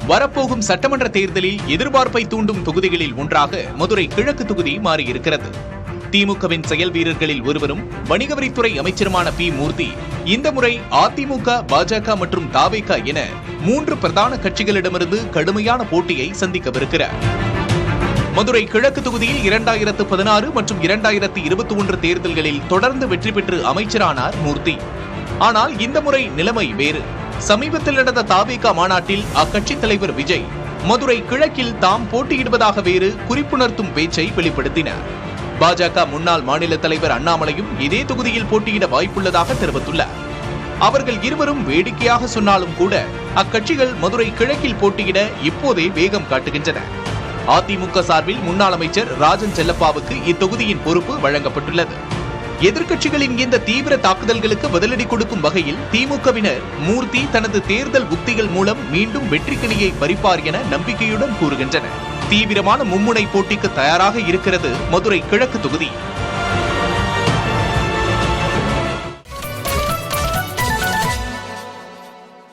வரப்போகும் சட்டமன்ற தேர்தலில் எதிர்பார்ப்பை தூண்டும் தொகுதிகளில் ஒன்றாக மதுரை கிழக்கு தொகுதி மாறியிருக்கிறது. திமுகவின் செயல் வீரர்களில் ஒருவரும் வணிக வரித்துறை அமைச்சருமான பி. மூர்த்தி இந்த முறை அதிமுக, பாஜக மற்றும் தவேக என 3 பிரதான கட்சிகளிடமிருந்து கடுமையான போட்டியை சந்திக்கவிருக்கிறார். மதுரை கிழக்கு தொகுதியில் 2016 மற்றும் 2021 தேர்தல்களில் தொடர்ந்து வெற்றி பெற்று அமைச்சரானார் மூர்த்தி. ஆனால் இந்த முறை நிலைமை வேறு. சமீபத்தில் நடந்த தவேக மாநாட்டில் அக்கட்சி தலைவர் விஜய் மதுரை கிழக்கில் தாம் போட்டியிடுவதாக வேறு குறிப்புணர்த்தும் பேச்சை வெளிப்படுத்தினார். பாஜக முன்னாள் மாநில தலைவர் அண்ணாமலையும் இதே தொகுதியில் போட்டியிட வாய்ப்புள்ளதாக தெரிவித்துள்ளார். அவர்கள் இருவரும் வேடிக்கையாக சொன்னாலும் கூட அக்கட்சிகள் மதுரை கிழக்கில் போட்டியிட இப்போதே வேகம் காட்டுகின்றன. அதிமுக சார்பில் முன்னாள் அமைச்சர் ராஜன் செல்லப்பாவுக்கு இத்தொகுதியின் பொறுப்பு வழங்கப்பட்டுள்ளது. எதிர்க்கட்சிகளின் இந்த தீவிர தாக்குதல்களுக்கு பதிலடி கொடுக்கும் வகையில் திமுகவினர் மூர்த்தி தனது தேர்தல் உத்திகள் மூலம் மீண்டும் வெற்றிக்கிணியை பறிப்பார் என நம்பிக்கையுடன் கூறுகின்றனர். தீவிரமான மும்முனை போட்டிக்கு தயாராக இருக்கிறது மதுரை கிழக்கு தொகுதி.